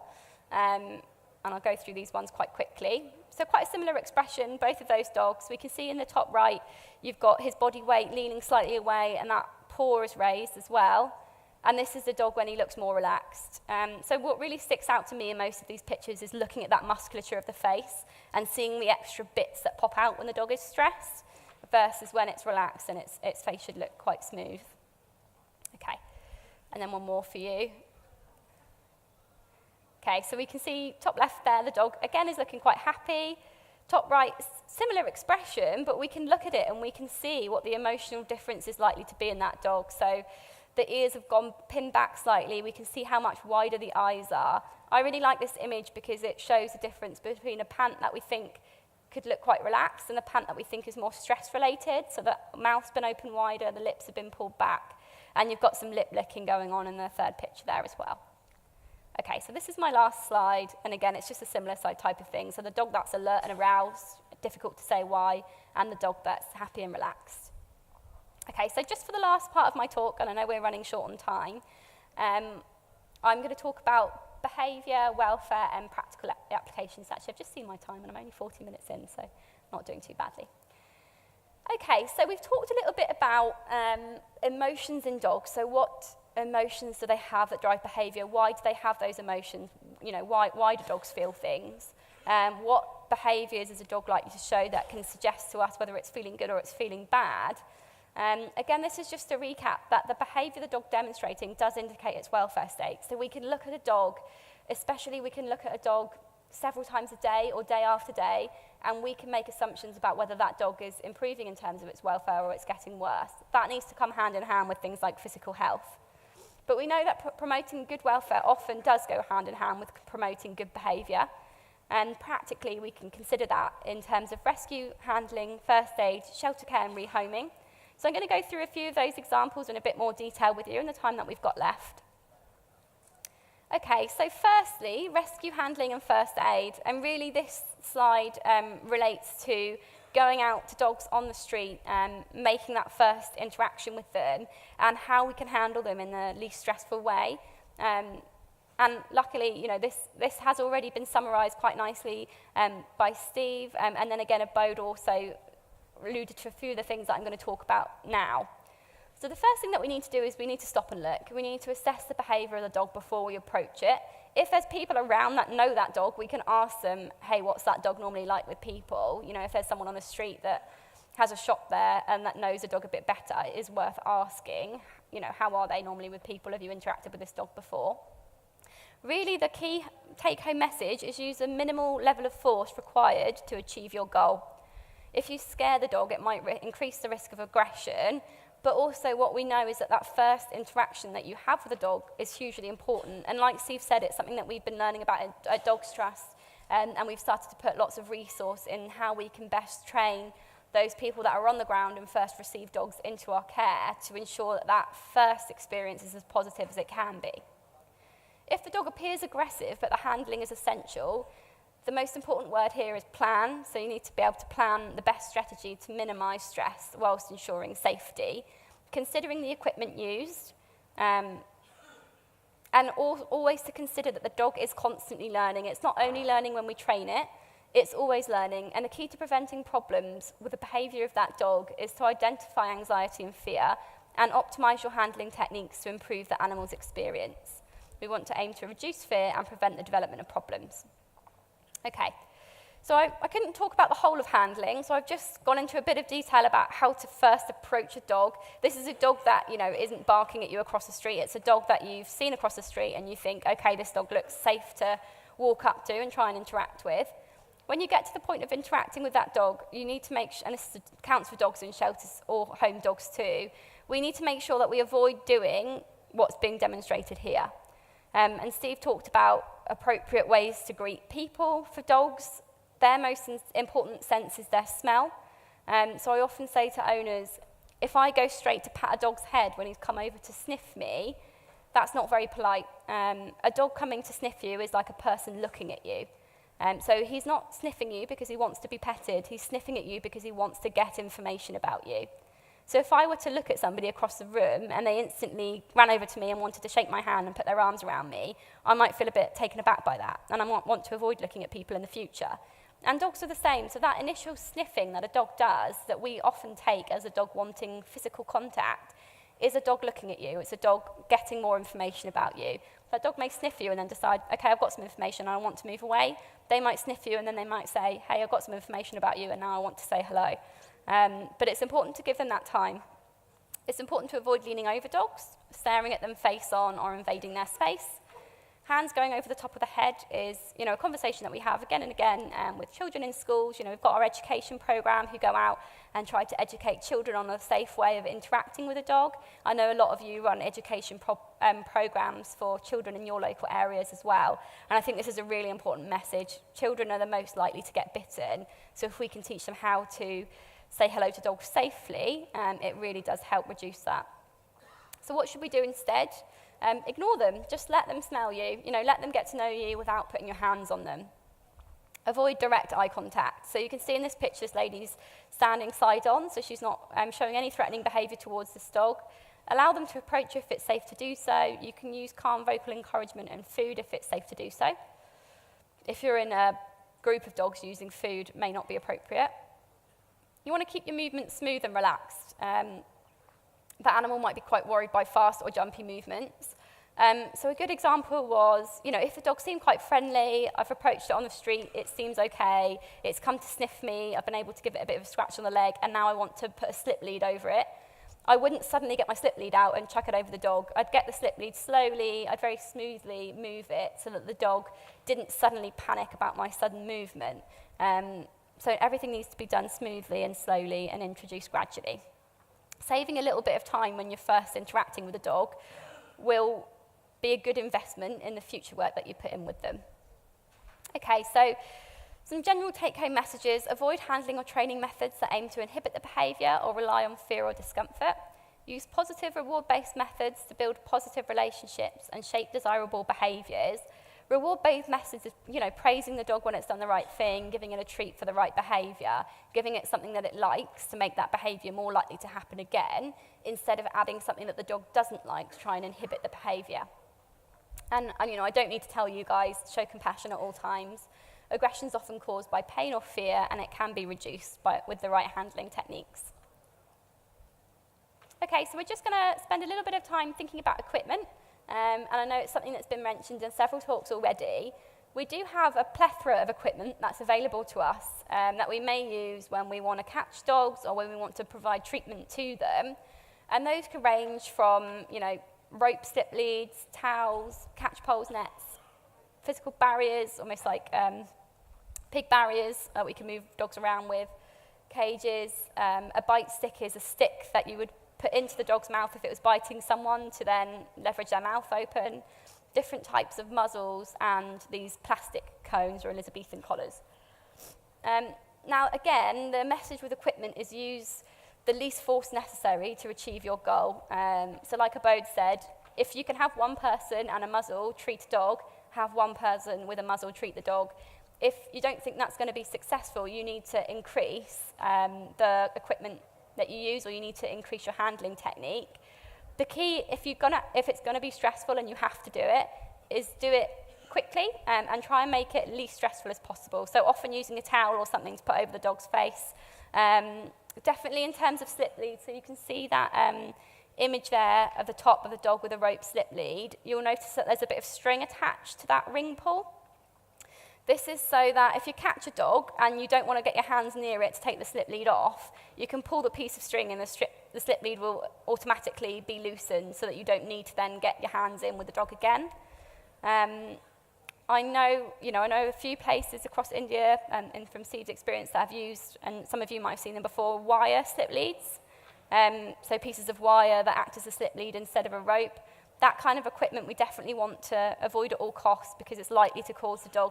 and I'll go through these ones quite quickly. So quite a similar expression, both of those dogs. We can see in the top right, you've got his body weight leaning slightly away, and that paw is raised as well. And this is the dog when he looks more relaxed. So what really sticks out to me in most of these pictures is looking at that musculature of the face and seeing the extra bits that pop out when the dog is stressed versus when it's relaxed and its face should look quite smooth. Okay, and then one more for you. Okay, so we can see top left there, the dog again is looking quite happy. Top right, similar expression, but we can look at it and we can see what the emotional difference is likely to be in that dog. So the ears have gone pinned back slightly. We can see how much wider the eyes are. I really like this image because it shows the difference between a pant that we think could look quite relaxed and a pant that we think is more stress-related. So the mouth's been opened wider, the lips have been pulled back, and you've got some lip licking going on in the third picture there as well. Okay, so this is my last slide, and again, it's just a similar type of thing. So the dog that's alert and aroused, difficult to say why, and the dog that's happy and relaxed. Okay, so just for the last part of my talk, and I know we're running short on time, I'm going to talk about behaviour, welfare, and practical applications. Actually, I've just seen my time, and I'm only 40 minutes in, so not doing too badly. Okay, so we've talked a little bit about emotions in dogs. So what emotions do they have that drive behaviour? Why do they have those emotions? You know, why do dogs feel things? What behaviours is a dog likely to show that can suggest to us whether it's feeling good or it's feeling bad? Again, this is just a recap that the behaviour the dog demonstrating does indicate its welfare state. So we can look at a dog, especially we can look at a dog several times a day or day after day, and we can make assumptions about whether that dog is improving in terms of its welfare or it's getting worse. That needs to come hand in hand with things like physical health. But we know that promoting good welfare often does go hand in hand with promoting good behaviour. And practically, we can consider that in terms of rescue, handling, first aid, shelter care, and rehoming. So I'm going to go through a few of those examples in a bit more detail with you in the time that we've got left. Okay, so firstly, rescue, handling, and first aid. And really, this slide relates to going out to dogs on the street and making that first interaction with them and how we can handle them in the least stressful way. And luckily, you know, this has already been summarised quite nicely by Steve, and then again, Abode also alluded to a few of the things that I'm going to talk about now. So the first thing that we need to do is we need to stop and look. We need to assess the behaviour of the dog before we approach it. If there's people around that know that dog, we can ask them, hey, what's that dog normally like with people? You know, if there's someone on the street that has a shop there and that knows a dog a bit better, it is worth asking, you know, how are they normally with people? Have you interacted with this dog before? Really, the key take-home message is use a minimal level of force required to achieve your goal. If you scare the dog, it might increase the risk of aggression, but also what we know is that that first interaction that you have with a dog is hugely important. And like Steve said, it's something that we've been learning about at Dogs Trust, and we've started to put lots of resource in how we can best train those people that are on the ground and first receive dogs into our care to ensure that that first experience is as positive as it can be. If the dog appears aggressive, but the handling is essential, the most important word here is plan. So you need to be able to plan the best strategy to minimise stress whilst ensuring safety, considering the equipment used, and always to consider that the dog is constantly learning. It's not only learning when we train it, it's always learning. And the key to preventing problems with the behaviour of that dog is to identify anxiety and fear and optimise your handling techniques to improve the animal's experience. We want to aim to reduce fear and prevent the development of problems. Okay, so I couldn't talk about the whole of handling, so I've just gone into a bit of detail about how to first approach a dog. This is a dog that, you know, isn't barking at you across the street. It's a dog that you've seen across the street and you think, okay, this dog looks safe to walk up to and try and interact with. When you get to the point of interacting with that dog, you need to make sure, and this counts for dogs in shelters or home dogs too, we need to make sure that we avoid doing what's being demonstrated here. And Steve talked about appropriate ways to greet people for dogs. Their most important sense is their smell. So I often say to owners, if I go straight to pat a dog's head when he's come over to sniff me, that's not very polite. A dog coming to sniff you is like a person looking at you. So he's not sniffing you because he wants to be petted. He's sniffing at you because he wants to get information about you. So if I were to look at somebody across the room and they instantly ran over to me and wanted to shake my hand and put their arms around me, I might feel a bit taken aback by that, and I might want to avoid looking at people in the future. And dogs are the same. So that initial sniffing that a dog does, that we often take as a dog wanting physical contact, is a dog looking at you? It's a dog getting more information about you. That dog may sniff you and then decide, okay, I've got some information, I want to move away. They might sniff you and then they might say, hey, I've got some information about you and now I want to say hello. But it's important to give them that time. It's important to avoid leaning over dogs, staring at them face on or invading their space. Hands going over the top of the head is, a conversation that we have again and again with children in schools. We've got our education program who go out and try to educate children on a safe way of interacting with a dog. I know a lot of you run education programs for children in your local areas as well. And I think this is a really important message. Children are the most likely to get bitten. So if we can teach them how to say hello to dogs safely, it really does help reduce that. So what should we do instead? Ignore them. Just let them smell you. Let them get to know you without putting your hands on them. Avoid direct eye contact. So you can see in this picture, this lady's standing side on, so she's not showing any threatening behaviour towards this dog. Allow them to approach you if it's safe to do so. You can use calm vocal encouragement and food if it's safe to do so. If you're in a group of dogs, using food may not be appropriate. You want to keep your movements smooth and relaxed. The animal might be quite worried by fast or jumpy movements. So a good example was, if the dog seemed quite friendly, I've approached it on the street, it seems okay, it's come to sniff me, I've been able to give it a bit of a scratch on the leg, and now I want to put a slip lead over it. I wouldn't suddenly get my slip lead out and chuck it over the dog. I'd get the slip lead slowly, I'd very smoothly move it so that the dog didn't suddenly panic about my sudden movement. So everything needs to be done smoothly and slowly and introduced gradually. Saving a little bit of time when you're first interacting with a dog will be a good investment in the future work that you put in with them. Okay, so some general take-home messages. Avoid handling or training methods that aim to inhibit the behaviour or rely on fear or discomfort. Use positive reward-based methods to build positive relationships and shape desirable behaviours. Reward-based methods is, praising the dog when it's done the right thing, giving it a treat for the right behaviour, giving it something that it likes to make that behaviour more likely to happen again, instead of adding something that the dog doesn't like to try and inhibit the behaviour. And I don't need to tell you guys, show compassion at all times. Aggression is often caused by pain or fear, and it can be reduced with the right handling techniques. Okay, so we're just going to spend a little bit of time thinking about equipment. And I know it's something that's been mentioned in several talks already. We do have a plethora of equipment that's available to us that we may use when we want to catch dogs or when we want to provide treatment to them. And those can range from, rope slip leads, towels, catch poles, nets, physical barriers, almost like pig barriers that we can move dogs around with, cages. A bite stick is a stick that you would put into the dog's mouth if it was biting someone to then leverage their mouth open, different types of muzzles, and these plastic cones or Elizabethan collars. Now, again, the message with equipment is use the least force necessary to achieve your goal. So like Abode said, if you can have one person and a muzzle treat a dog, have one person with a muzzle treat the dog. If you don't think that's going to be successful, you need to increase the equipment that you use, or you need to increase your handling technique. The key, if it's going to be stressful and you have to do it, is do it quickly and try and make it least stressful as possible. So often using a towel or something to put over the dog's face. Definitely in terms of slip lead, so you can see that image there of the top of the dog with a rope slip lead. You'll notice that there's a bit of string attached to that ring pull. This is so that if you catch a dog and you don't want to get your hands near it to take the slip lead off, you can pull the piece of string and the slip lead will automatically be loosened so that you don't need to then get your hands in with the dog again. I know a few places across India and from Steve's experience that have used, and some of you might have seen them before, wire slip leads. So pieces of wire that act as a slip lead instead of a rope. That kind of equipment we definitely want to avoid at all costs because it's likely to cause the dog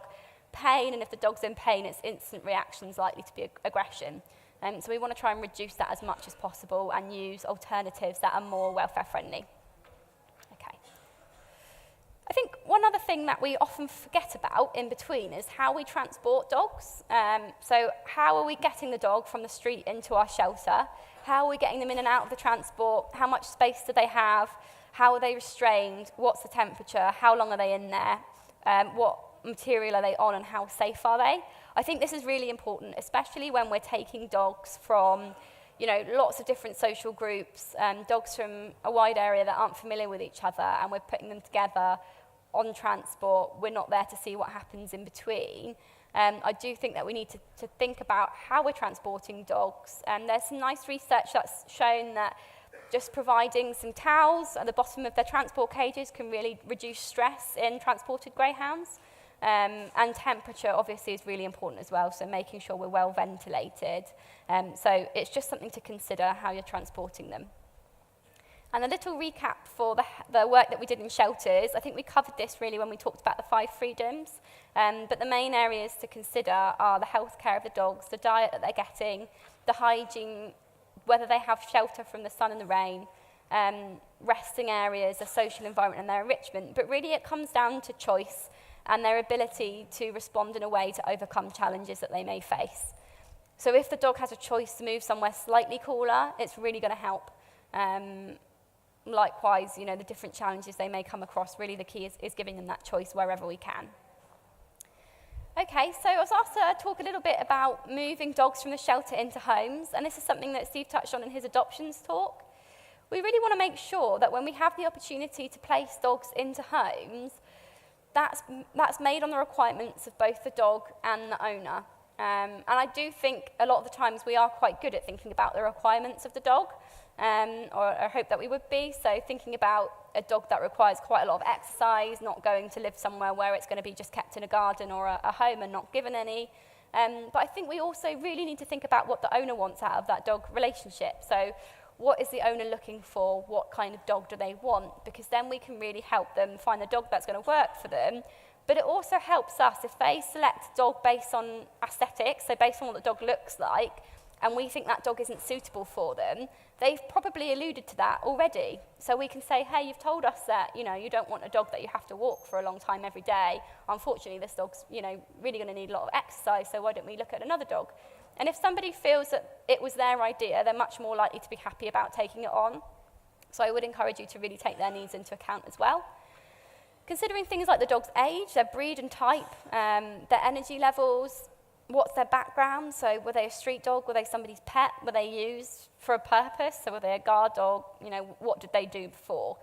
pain, and if the dog's in pain, its instant reaction is likely to be aggression. So we want to try and reduce that as much as possible and use alternatives that are more welfare friendly. Okay. I think one other thing that we often forget about in between is how we transport dogs. So how are we getting the dog from the street into our shelter? How are we getting them in and out of the transport? How much space do they have? How are they restrained? What's the temperature? How long are they in there? What material are they on and how safe are they? I think this is really important, especially when we're taking dogs from, lots of different social groups, dogs from a wide area that aren't familiar with each other, and we're putting them together on transport. We're not there to see what happens in between. I do think that we need to think about how we're transporting dogs. There's some nice research that's shown that just providing some towels at the bottom of their transport cages can really reduce stress in transported greyhounds. And temperature obviously is really important as well, so making sure we're well ventilated. So it's just something to consider how you're transporting them. And a little recap for the work that we did in shelters. I think we covered this really when we talked about the 5 freedoms, but the main areas to consider are the health care of the dogs, the diet that they're getting, the hygiene, whether they have shelter from the sun and the rain, resting areas, the social environment and their enrichment. But really it comes down to choice and their ability to respond in a way to overcome challenges that they may face. So if the dog has a choice to move somewhere slightly cooler, it's really going to help. Likewise, the different challenges they may come across, really the key is giving them that choice wherever we can. Okay, so I was asked to talk a little bit about moving dogs from the shelter into homes, and this is something that Steve touched on in his adoptions talk. We really want to make sure that when we have the opportunity to place dogs into homes, that's made on the requirements of both the dog and the owner. And I do think a lot of the times we are quite good at thinking about the requirements of the dog, or I hope that we would be. So thinking about a dog that requires quite a lot of exercise, not going to live somewhere where it's going to be just kept in a garden or a home and not given any. But I think we also really need to think about what the owner wants out of that dog relationship. So what is the owner looking for? What kind of dog do they want? Because then we can really help them find the dog that's going to work for them. But it also helps us if they select a dog based on aesthetics, so based on what the dog looks like, and we think that dog isn't suitable for them, they've probably alluded to that already. So we can say, hey, you've told us that, you don't want a dog that you have to walk for a long time every day. Unfortunately, this dog's, really going to need a lot of exercise, so why don't we look at another dog? And if somebody feels that it was their idea, they're much more likely to be happy about taking it on. So I would encourage you to really take their needs into account as well. Considering things like the dog's age, their breed and type, their energy levels, what's their background, so were they a street dog, were they somebody's pet, were they used for a purpose, so were they a guard dog, what did they do before?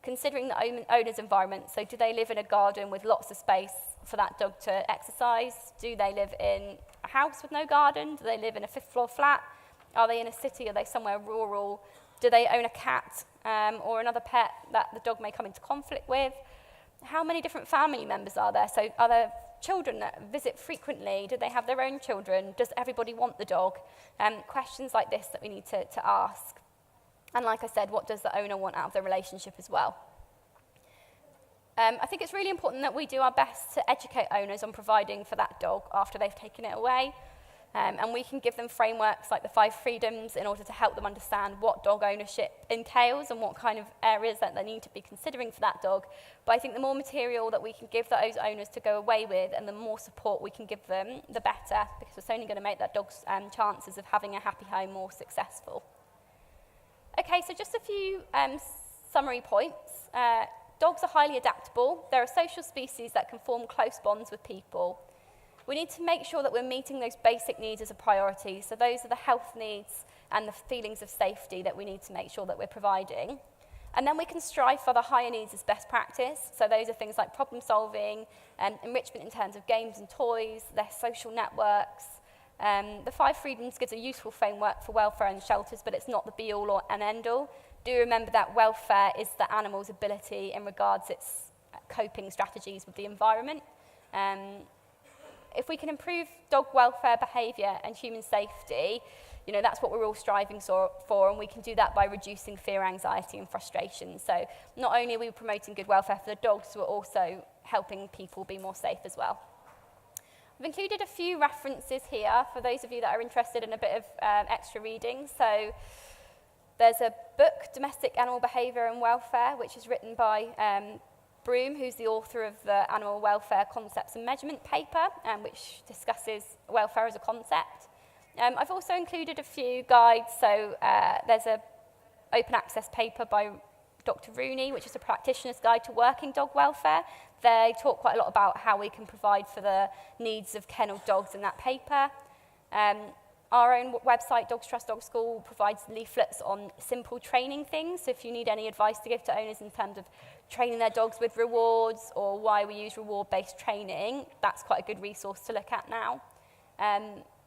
Considering the owner's environment, so do they live in a garden with lots of space for that dog to exercise? Do they live in a house with no garden? Do they live in a 5th floor flat? Are they in a city? Are they somewhere rural? Do they own a cat or another pet that the dog may come into conflict with? How many different family members are there? So are there children that visit frequently? Do they have their own children? Does everybody want the dog? Questions like this that we need to ask. And like I said, what does the owner want out of the relationship as well? I think it's really important that we do our best to educate owners on providing for that dog after they've taken it away. And we can give them frameworks like the 5 freedoms in order to help them understand what dog ownership entails and what kind of areas that they need to be considering for that dog. But I think the more material that we can give those owners to go away with and the more support we can give them, the better, because it's only going to make that dog's chances of having a happy home more successful. Okay, so just a few summary points. Dogs are highly adaptable. They're a social species that can form close bonds with people. We need to make sure that we're meeting those basic needs as a priority. So those are the health needs and the feelings of safety that we need to make sure that we're providing. And then we can strive for the higher needs as best practice. So those are things like problem solving, enrichment in terms of games and toys, their social networks. The 5 freedoms gives a useful framework for welfare in shelters, but it's not the be-all or an end-all. Do remember that welfare is the animal's ability in regards to its coping strategies with the environment. If we can improve dog welfare, behaviour and human safety, that's what we're all striving for, and we can do that by reducing fear, anxiety and frustration. So not only are we promoting good welfare for the dogs, we're also helping people be more safe as well. I've included a few references here for those of you that are interested in a bit of extra reading. So there's a book, Domestic Animal Behaviour and Welfare, which is written by Broom, who's the author of the Animal Welfare Concepts and Measurement paper, which discusses welfare as a concept. I've also included a few guides. So there's an open access paper by Dr. Rooney, which is a practitioner's guide to working dog welfare. They talk quite a lot about how we can provide for the needs of kennel dogs in that paper. Our own website, Dogs Trust Dog School, provides leaflets on simple training things. So if you need any advice to give to owners in terms of training their dogs with rewards or why we use reward-based training, that's quite a good resource to look at now.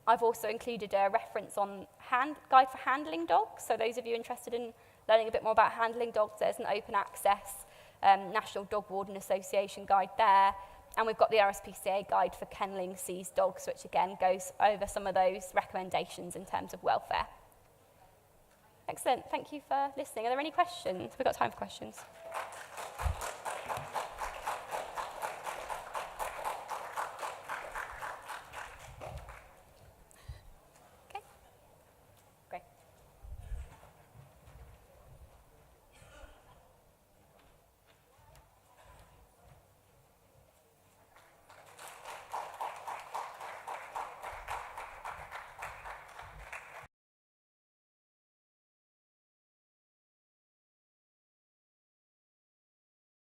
I've also included a reference on guide for handling dogs. So those of you interested in learning a bit more about handling dogs, there's an open access National Dog Warden Association guide there. And we've got the RSPCA guide for kenneling seized dogs, which again goes over some of those recommendations in terms of welfare. Excellent, thank you for listening. Are there any questions? We've got time for questions.